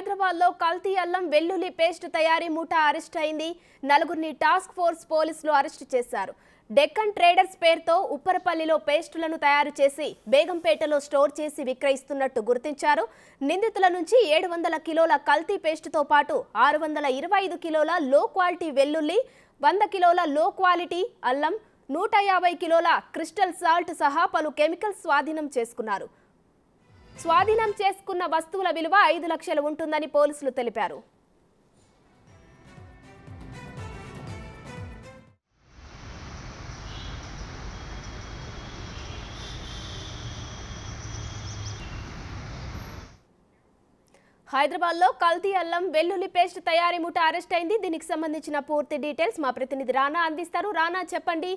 హైదరాబాద్ లో కల్తీ అల్లం వెల్లుల్లి పేస్ట్ తయారీ ముఠా అరెస్ట్ అయింది. నలుగురిని టాస్క్ ఫోర్స్ పోలీసులు అరెస్ట్ చేశారు. డెక్కన్ ట్రేడర్స్ పేరుతో ఉప్పరపల్లిలో పేస్టులను తయారు చేసి బేగంపేటలో స్టోర్ చేసి విక్రయిస్తున్నట్టు గుర్తించారు. నిందితుల నుంచి 700 కిలోల కల్తీ పేస్టుతో పాటు 625 కిలోల లో క్వాలిటీ వెల్లుల్లి, 100 కిలోల లో క్వాలిటీ అల్లం, 150 కిలోల క్రిస్టల్ సాల్ట్ సహా పలు కెమికల్స్ స్వాధీనం చేసుకున్నారు. స్వాధీనం చేసుకున్న వస్తువుల విలువ 5 లక్షలు ఉంటుందని పోలీసులు తెలిపారు. హైదరాబాద్ లో కల్తీ అల్లం వెల్లుల్లి పేస్ట్ తయారీ ముఠా అరెస్ట్ అయింది. దీనికి సంబంధించిన పూర్తి డీటెయిల్స్ మా ప్రతినిధి రానా అందిస్తారు. రానా, చెప్పండి.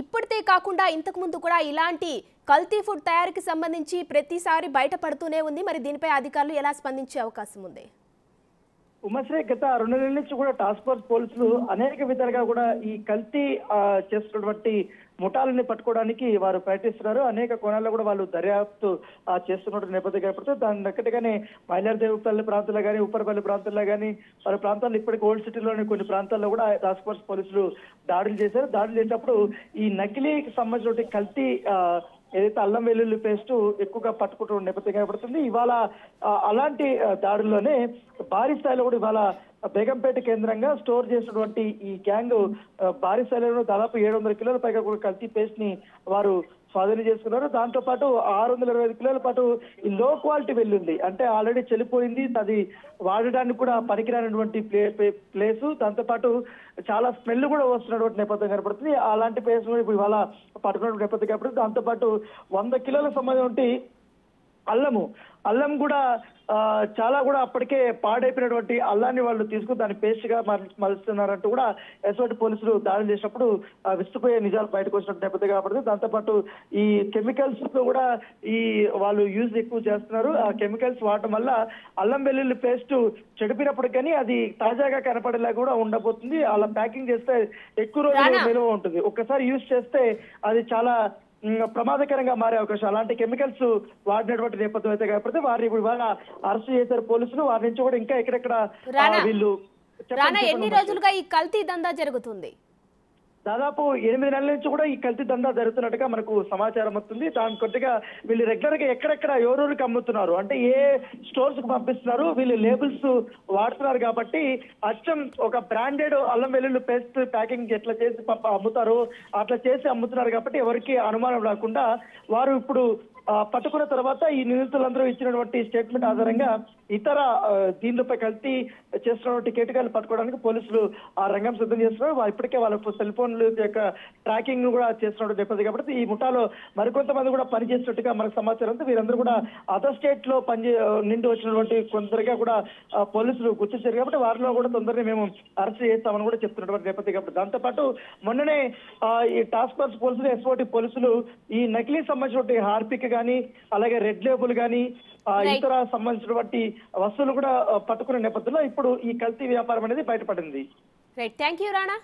ఇప్పటితే కాకుండా ఇంతకు ముందు కూడా ఇలాంటి కల్తీ ఫుడ్ తయారీకి సంబంధించి ప్రతిసారి బయటపడుతూనే ఉంది. మరి దీనిపై అధికారులు ఎలా స్పందించే అవకాశం ఉంది? ఉమాశ్రీ, గత 2 నెలల నుంచి కూడా టాస్క్ ఫోర్స్ పోలీసులు అనేక విధాలుగా కూడా ఈ కల్తీ చేస్తున్నటువంటి ముఠాలని పట్టుకోవడానికి వారు ప్రయత్నిస్తున్నారు. అనేక కోణాల్లో కూడా వాళ్ళు దర్యాప్తు చేస్తున్నటువంటి నేపథ్యం ఏర్పడుతుంది. దాని దగ్గరగానే మైలార్దేవిపల్లి ప్రాంతాల్లో కానీ, ఉప్పరపల్లి ప్రాంతాల్లో కానీ, వారి ప్రాంతాల్లో ఇప్పటికీ ఓల్డ్ సిటీలోని కొన్ని ప్రాంతాల్లో కూడా టాస్క్ ఫోర్స్ పోలీసులు దాడులు చేశారు. దాడులు చేసినప్పుడు ఈ నకిలీకి సంబంధించిన కల్తీ ఏదైతే అల్లం వెల్లుల్లి పేస్ట్ ఎక్కువగా పట్టుకుంటున్న నేపథ్యం ఏర్పడుతుంది. ఇవాళ అలాంటి దాడుల్లోనే భారీ స్థాయిలో కూడా ఇవాళ బేగంపేట కేంద్రంగా స్టోర్ చేసినటువంటి ఈ గ్యాంగ్ భారీ స్థాయిలో దాదాపు 700 కిలోల పైగా కూడా కల్తీ పేస్ట్ ని వారు స్వాధీనం చేసుకున్నారు. దాంతో పాటు 625 కిలోల పాటు ఈ లో క్వాలిటీ వెల్లుల్లి, అంటే ఆల్రెడీ చెల్లిపోయింది, అది వాడడానికి కూడా పనికిరానటువంటి ప్లేసు, దాంతో పాటు చాలా స్మెల్ కూడా వస్తున్నటువంటి నేపథ్యం కనపడుతుంది. అలాంటి పేస్ట్ కూడా ఇప్పుడు ఇవాళ పట్టుకున్న నేపథ్యం కనపడుతుంది. దాంతో పాటు 100 కిలోల సంబంధించి అల్లం కూడా చాలా కూడా అప్పటికే పాడైపోయినటువంటి అల్లాన్ని వాళ్ళు తీసుకుని దాన్ని పేస్ట్ గా మలుస్తున్నారంటూ కూడా ఎస్ఓటి పోలీసులు దాడులు చేసినప్పుడు విస్తుపోయే నిజాలు బయటకు వచ్చినట్టు నేపథ్యం కాబట్టి, దాంతోపాటు ఈ కెమికల్స్ తో కూడా ఈ వాళ్ళు యూజ్ ఎక్కువ చేస్తున్నారు. ఆ కెమికల్స్ వాడటం వల్ల అల్లం వెల్లుల్లి పేస్ట్ చెడిపినప్పుడు కానీ అది తాజాగా కనపడేలా కూడా ఉండబోతుంది. అలా ప్యాకింగ్ చేస్తే ఎక్కువ రోజులు నిల్వ ఉంటుంది. ఒక్కసారి యూజ్ చేస్తే అది చాలా ప్రమాదకరంగా మారే అవకాశం, అలాంటి కెమికల్స్ వాడినటువంటి నేపథ్యం అయితే కాబట్టి వారిని ఇప్పుడు ఇవాళ అరెస్ట్ చేశారు పోలీసులు. వారి నుంచి కూడా ఇంకా ఎక్కడెక్కడ వీళ్ళు ఎన్ని రోజులుగా ఈ కల్తీ దందా జరుగుతుంది? దాదాపు 8 నెలల నుంచి కూడా ఈ కల్తీ దందా జరుగుతున్నట్టుగా మనకు సమాచారం వస్తుంది. దాని కొద్దిగా వీళ్ళు రెగ్యులర్ గా ఎక్కడెక్కడ ఎవరెవరికి అమ్ముతున్నారు, అంటే ఏ స్టోర్స్ కు పంపిస్తున్నారు, వీళ్ళు లేబుల్స్ వాడుతున్నారు కాబట్టి అచ్చం ఒక బ్రాండెడ్ అల్లం వెల్లుల్లి పేస్ట్ ప్యాకింగ్ ఎట్లా చేసి అమ్ముతారు అట్లా చేసి అమ్ముతున్నారు కాబట్టి ఎవరికి అనుమానం రాకుండా వారు ఇప్పుడు పట్టుకున్న తర్వాత ఈ నిందితులందరూ ఇచ్చినటువంటి స్టేట్మెంట్ ఆధారంగా ఇతర దీనిపై కల్తీ చేస్తున్నటువంటి కేటకాలు పట్టుకోవడానికి పోలీసులు ఆ రంగం సిద్ధం చేస్తున్నారు. ఇప్పటికే వాళ్ళ సెల్ ఫోన్ల యొక్క ట్రాకింగ్ కూడా చేస్తున్న నేపథ్యం కాబట్టి ఈ ముఠాలో మరికొంతమంది కూడా పనిచేస్తున్నట్టుగా మనకు సమాచారం ఉంది. వీరందరూ కూడా అదర్ స్టేట్ లో నిండి వచ్చినటువంటి కొందరిగా కూడా పోలీసులు గుర్తించారు కాబట్టి వారిలో కూడా తొందరగా మేము అరెస్ట్ చేస్తామని కూడా చెప్తున్నటువంటి నేపథ్యం కాబట్టి, దాంతోపాటు మొన్ననే ఈ టాస్క్ ఫోర్స్ పోలీసులు, ఎస్ఓటి పోలీసులు ఈ నకిలీ సంబంధించినటువంటి హార్పిక్ కానీ, అలాగే రెడ్ లేబుల్ కానీ, ఇతర సంబంధించినటువంటి వస్తువులు కూడా పట్టుకునే నేపథ్యంలో ఇప్పుడు ఈ కల్తీ వ్యాపారం అనేది బయటపడింది. Right, thank you Rana.